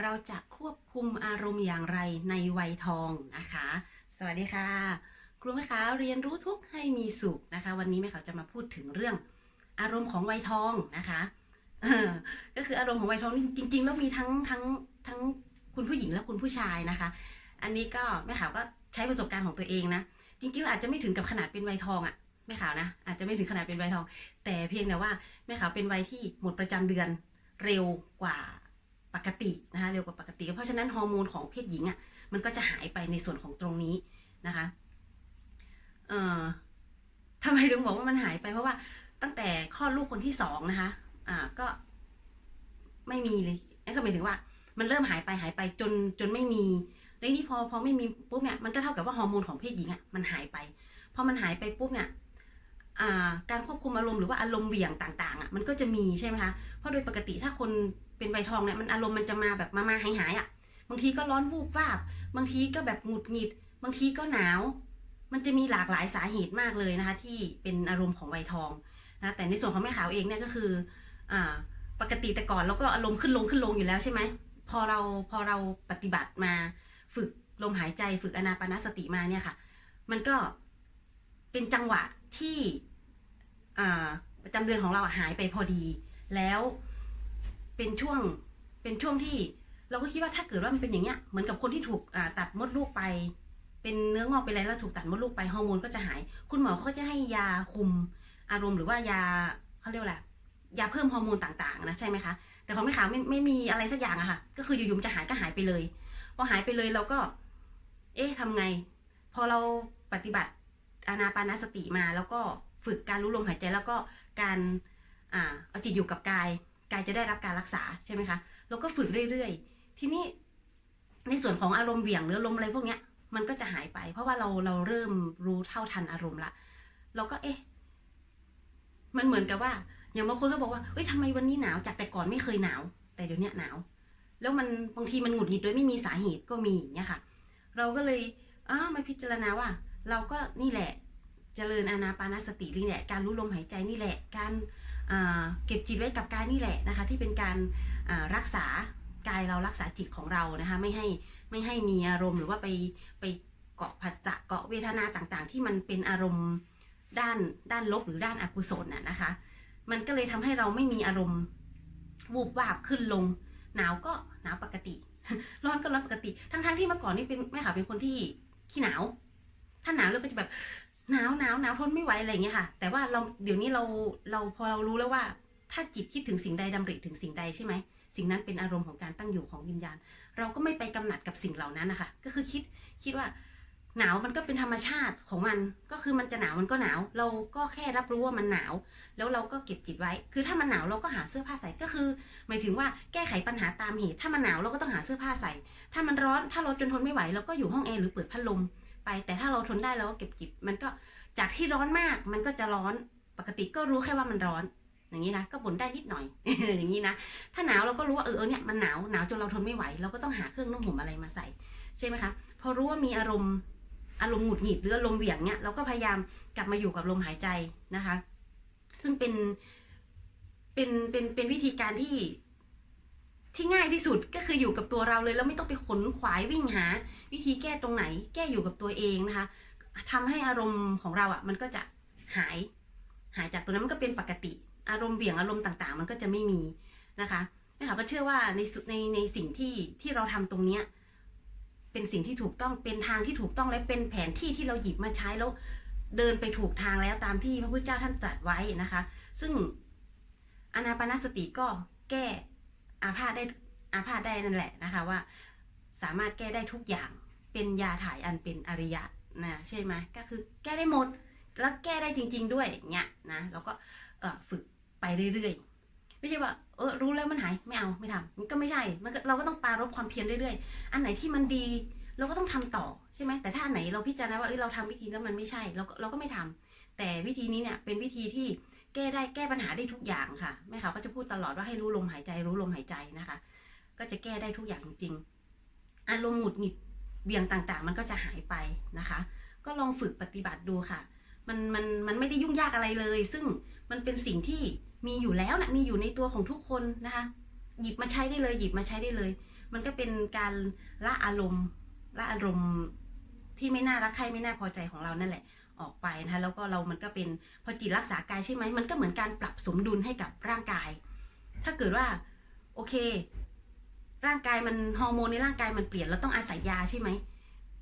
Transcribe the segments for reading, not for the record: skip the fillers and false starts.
เราจะควบคุมอารมณ์อย่างไรในวัยทองนะคะสวัสดีค่ะครูแม่ขาเรียนรู้ทุกข์ให้มีสุขนะคะวันนี้แม่ขาจะมาพูดถึงเรื่องอารมณ์ของวัยทองนะคะก็คืออารมณ์ของวัยทองจริงๆแล้วมีทั้งคุณผู้หญิงและคุณผู้ชายนะคะอันนี้ก็แม่ขาวก็ใช้ประสบการณ์ของตัวเองนะจริงๆเราอาจจะไม่ถึงกับขนาดเป็นวัยทองอ่ะแม่ขาวนะอาจจะไม่ถึงขนาดเป็นวัยทองแต่เพียงแต่ว่าแม่ขาวเป็นวัยที่หมดประจำเดือนเร็วกว่าปกตินะคะเร็วกว่าปกติเพราะฉะนั้นฮอร์โมนของเพศหญิงอ่ะมันก็จะหายไปในส่วนของตรงนี้นะคะเอ่อทำไมถึงบอกว่ามันหายไปเพราะว่าตั้งแต่คลอดลูกคนที่สองนะคะก็ไม่มีเลยนั่นก็หมายถึงว่ามันเริ่มหายไปจนไม่มีแล้วนี่พอไม่มีปุ๊บเนี่ยมันก็เท่ากับว่าฮอร์โมนของเพศหญิงอ่ะมันหายไปพอมันหายไปปุ๊บเนี่ยการควบคุมอารมณ์หรือว่าอารมณ์เหวี่ยงต่างๆอ่ะมันก็จะมีใช่ไหมคะเพราะโดยปกติถ้าคนเป็นใบทองเนี่ยมันอารมณ์มันจะมาแบบมาหายๆอ่ะบางทีก็ร้อนวูบวาบบางทีก็แบบหงุดหงิดบางทีก็หนาวมันจะมีหลากหลายสาเหตุมากเลยนะคะที่เป็นอารมณ์ของใบทองนะแต่ในส่วนของแม่ขาวเองเนี่ยก็คืออ่าปกติแต่ก่อนเราก็อารมณ์ขึ้นลงอยู่แล้วใช่ไหมพอเราปฏิบัติมาฝึกลมหายใจฝึกอานาปานสติมาเนี่ยค่ะมันก็เป็นจังหวะที่ประจำเดือนของเราหายไปพอดีแล้วเป็นช่วงเป็นช่วงที่เราก็คิดว่าถ้าเกิดว่ามันเป็นอย่างเงี้ยเหมือนกับคนที่ถูกตัดมดลูกไปเป็นเนื้องอกไปแล้วถูกตัดมดลูกไปฮอร์โมนก็จะหายคุณหมอเขาก็จะให้ยาคุมอารมณ์หรือว่ายาเขาเรียกอะไรยาเพิ่มฮอร์โมนต่างๆนะใช่ไหมคะแต่ของแม่ขาวไม่มีอะไรสักอย่างอะค่ะก็คืออยู่ๆมันจะหายก็หายไปเลยพอหายไปเลยเราก็เอ๊ะทำไงพอเราปฏิบัติอานาปานสติมาแล้วก็ฝึกการรู้ลมหายใจแล้วก็การเอาจิตอยู่กับกายจะได้รับการรักษาใช่ไหมคะเราก็ฝึกเรื่อยๆทีนี้ในส่วนของอารมณ์เหวี่ยงหรืออารมณ์อะไรพวกเนี้ยมันก็จะหายไปเพราะว่าเราเริ่มรู้เท่าทันอารมณ์ละเราก็เอ๊ะมันเหมือนกับว่าอย่างบางคนก็บอกว่าเอ้ยทำไมวันนี้หนาวจากแต่ก่อนไม่เคยหนาวแต่เดี๋ยวนี้หนาวแล้วมันบางทีมันหงุดหงิดโดยไม่มีสาเหตุก็มีอย่างเงี้ยค่ะเราก็เลยมาพิจารณาว่าเราก็นี่แหละเจริญอานาปานสตินี่แหละการรู้ลมหายใจนี่แหละการเก็บจิตไว้กับกายนี่แหละนะคะที่เป็นการรักษากายเรารักษาจิตของเรานะคะไม่ให้มีอารมณ์หรือว่าไปเกาะผัสสะเกาะเวทนาต่างๆที่มันเป็นอารมณ์ด้านลบหรือด้านอกุศลนะคะมันก็เลยทำให้เราไม่มีอารมณ์วูบวาบขึ้นลงหนาวก็หนาวปกติร้อนก็ร้อนปกติทั้งที่เมื่อก่อนนี่เป็นแม่ค่ะเป็นคนที่ขี้หนาวถ้าหนาวเราก็จะแบบหนาวทนไม่ไหวอะไรอย่างเงี้ยค่ะแต่ว่าเราเดี๋ยวนี้เราพอเรารู้แล้วว่าถ้าจิตคิดถึงสิ่งใดดำริถึงสิ่งใดใช่ไหมสิ่งนั้นเป็นอารมณ์ของการตั้งอยู่ของวิญญาณเราก็ไม่ไปกำหนัดกับสิ่งเหล่านั้นนะคะก็คือคิดว่าหนาวมันก็เป็นธรรมชาติของมันก็คือมันจะหนาวมันก็หนาวเราก็แค่รับรู้ว่ามันหนาวแล้วเราก็เก็บจิตไว้คือถ้ามันหนาวเราก็หาเสื้อผ้าใส่ก็คือหมายถึงว่าแก้ไขปัญหาตามเหตุถ้ามันหนาวเราก็ต้องหาเสื้อผ้าใส่ถ้ามันร้อนถ้าเราจนทนไม่ไหวเราก็อยู่ห้องแอร์หรือเปิดพัดลมไปแต่ถ้าเราทนได้เราก็เก็บจิตมันก็จากที่ร้อนมากมันก็จะร้อนปกติก็รู้แค่ว่ามันร้อนอย่างนี้นะก็บ่นได้นิดหน่อย อย่างนี้นะถ้าหนาวเราก็รู้ว่าเนี่ยมันหนาวจนเราทนไม่ไหวเราก็ต้องหาเครื่องนุ่งห่มอะไรมาใส่ใช่ไหมคะพอรู้ว่ามีอารมณ์หงุดหงิดหรืออารมณ์เหวี่ยงเนี่ยเราก็พยายามกลับมาอยู่กับลมหายใจนะคะซึ่งเป็นวิธีการที่ง่ายที่สุดก็คืออยู่กับตัวเราเลยแล้วไม่ต้องไปขนขวายวิ่งหาวิธีแก้ตรงไหนแก้อยู่กับตัวเองนะคะทำให้อารมณ์ของเรามันก็จะหายจากตัวนั้นมันก็เป็นปกติอารมณ์เบี่ยงอารมณ์ต่างๆมันก็จะไม่มีนะคะนะคะก็เชื่อว่าในสิ่งที่เราทำตรงเนี้ยเป็นสิ่งที่ถูกต้องเป็นทางที่ถูกต้องและเป็นแผนที่เราหยิบมาใช้แล้วเดินไปถูกทางแล้วตามที่พระพุทธเจ้าท่านตรัสไว้นะคะซึ่งอานาปานสติก็แก้อาพาธได้นั่นแหละนะคะว่าสามารถแก้ได้ทุกอย่างเป็นยาถ่ายอันเป็นอริยะนะใช่ไหมก็คือแก้ได้หมดแล้วแก้ได้จริงๆด้วยอย่างเงี้ยนะแล้วก็ฝึกไปเรื่อยๆไม่ใช่ว่ารู้แล้วมันหายไม่เอาไม่ทำมันก็ไม่ใช่เราก็ต้องปรารภความเพียรเรื่อยๆอันไหนที่มันดีเราก็ต้องทำต่อใช่ไหมแต่ถ้าอันไหนเราพิจารณาว่าเราทำวิธีแล้วมันไม่ใช่เราก็ไม่ทำแต่วิธีนี้เนี่ยเป็นวิธีที่แก้ปัญหาได้ทุกอย่างค่ะแม่เขาก็จะพูดตลอดว่าให้รู้ลมหายใจรู้ลมหายใจนะคะก็จะแก้ได้ทุกอย่างจริงๆอารมณ์หงุดหงิดเบี่ยงต่างๆมันก็จะหายไปนะคะก็ลองฝึกปฏิบัติดูค่ะมันไม่ได้ยุ่งยากอะไรเลยซึ่งมันเป็นสิ่งที่มีอยู่แล้วนะมีอยู่ในตัวของทุกคนนะคะ หยิบมาใช้ได้เลยหยิบมาใช้ได้เลยมันก็เป็นการละอารมณ์ที่ไม่น่ารักใคร่ไม่น่าพอใจของเรานั่นแหละออกไปนะคะแล้วก็มันก็เป็นพอจิตรักษากายใช่ไหมมันก็เหมือนการปรับสมดุลให้กับร่างกายถ้าเกิดว่าโอเคร่างกายมันฮอร์โมนในร่างกายมันเปลี่ยนเราต้องอาศัยยาใช่ไหม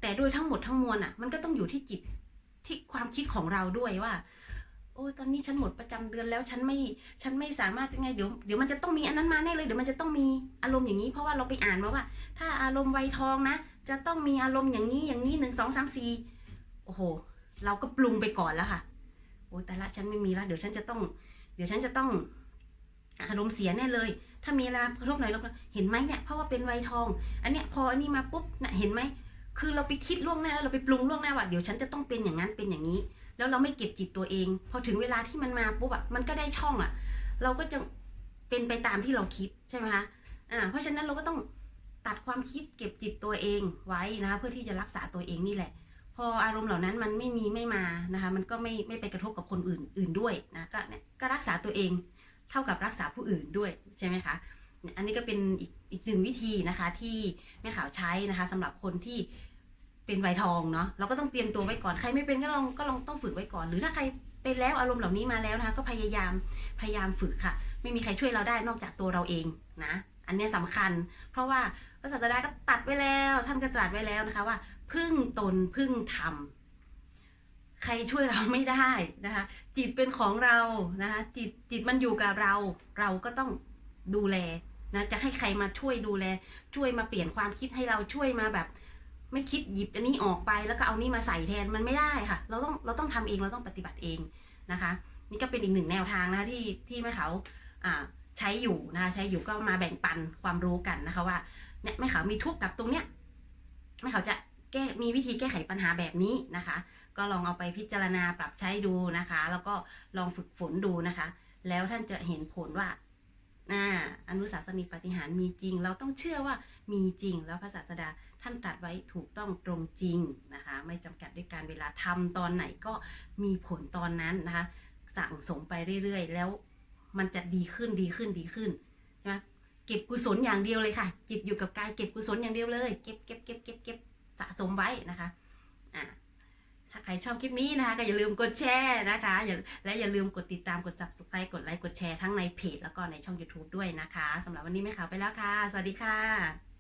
แต่โดยทั้งหมดทั้งมวลอ่ะมันก็ต้องอยู่ที่จิตที่ความคิดของเราด้วยว่าโอ้ตอนนี้ฉันหมดประจำเดือนแล้วฉันไม่สามารถยังไงเดี๋ยวมันจะต้องมีอันนั้นมาแน่เลยเดี๋ยวมันจะต้องมีอารมณ์อย่างนี้เพราะว่าเราไปอ่านมาว่าถ้าอารมณ์วัยทองนะจะต้องมีอารมณ์อย่างนี้1 2 3 4โอ้โหเราก็ปรุงไปก่อนแล้วค่ะโอ้แต่ละฉันไม่มีละเดี๋ยวฉันจะต้องอารมณ์เสียแน่เลยถ้ามีอะไรกระทบหน่อยเราเห็นไหมเนี่ยเพราะว่าเป็นวัยทองอันเนี้ยพออันนี้มาปุ๊บนะเห็นไหมคือเราไปคิดล่วงหน้าแล้วเราไปปรุงล่วงหน้าว่าเดี๋ยวฉันจะต้องเป็นอย่างนั้นเป็นอย่างนี้แล้วเราไม่เก็บจิตตัวเองพอถึงเวลาที่มันมาปุ๊บอะมันก็ได้ช่องอะเราก็จะเป็นไปตามที่เราคิดใช่ไหมคะเพราะฉะนั้นเราก็ต้องตัดความคิดเก็บจิตตัวเองไว้นะคะเพื่อที่จะรักษาตัวเองนี่แหละพออารมณ์เหล่านั้นมันไม่มานะคะมันก็ไม่ไปกระทบกับคนอื่นด้วยนะก็รักษาตัวเองเท่ากับรักษาผู้อื่นด้วยใช่ไหมคะอันนี้ก็เป็นอีกหนึ่งวิธีนะคะที่แม่ขาวใช้นะคะสำหรับคนที่เป็นวัยทองเนาะเราก็ต้องเตรียมตัวไว้ก่อนใครไม่เป็นก็ลองต้องฝึกไว้ก่อนหรือถ้าใครเป็นแล้วอารมณ์เหล่านี้มาแล้วนะคะก็พยายามฝึกค่ะไม่มีใครช่วยเราได้นอกจากตัวเราเองนะอันนี้สำคัญเพราะว่าพระศาสดาก็ตัดไว้แล้วท่านก็ตรัสไว้แล้วนะคะว่าพึ่งตนพึ่งธรรมใครช่วยเราไม่ได้นะคะจิตเป็นของเรานะคะจิตมันอยู่กับเราก็ต้องดูแลนะจะให้ใครมาช่วยดูแลช่วยมาเปลี่ยนความคิดให้เราช่วยมาแบบไม่คิดหยิบอันนี้ออกไปแล้วก็เอานี่มาใส่แทนมันไม่ได้ค่ะเราต้องทำเองเราต้องปฏิบัติเองนะคะนี่ก็เป็นอีกหนึ่งแนวทางนะที่แม่เขาใช้อยู่นะคะใช้อยู่ก็มาแบ่งปันความรู้กันนะคะว่าเนี่ยแม่เขามีทุกข์กับตรงเนี้ยแม่เขาจะมีวิธีแก้ไขปัญหาแบบนี้นะคะก็ลองเอาไปพิจารณาปรับใช้ดูนะคะแล้วก็ลองฝึกฝนดูนะคะแล้วท่านจะเห็นผลว่าอนุสาสนีปาฏิหาริย์มีจริงเราต้องเชื่อว่ามีจริงแล้วพระศาสดาท่านตรัสไว้ถูกต้องตรงจริงนะคะไม่จำกัดด้วยการเวลาทำตอนไหนก็มีผลตอนนั้นนะคะสั่งสมไปเรื่อยๆแล้วมันจะดีขึ้นใช่ไหมเก็บกุศลอย่างเดียวเลยค่ะจิตอยู่กับกายเก็บกุศลอย่างเดียวเลยเก็บสะสมไว้นะคะถ้าใครชอบคลิปนี้นะคะก็อย่าลืมกดแชร์นะคะและอย่าลืมกดติดตามกด subscribe กดไลค์กดแชร์ทั้งในเพจแล้วก็ในช่อง YouTube ด้วยนะคะสำหรับวันนี้แม่ขาวไปแล้วค่ะสวัสดีค่ะ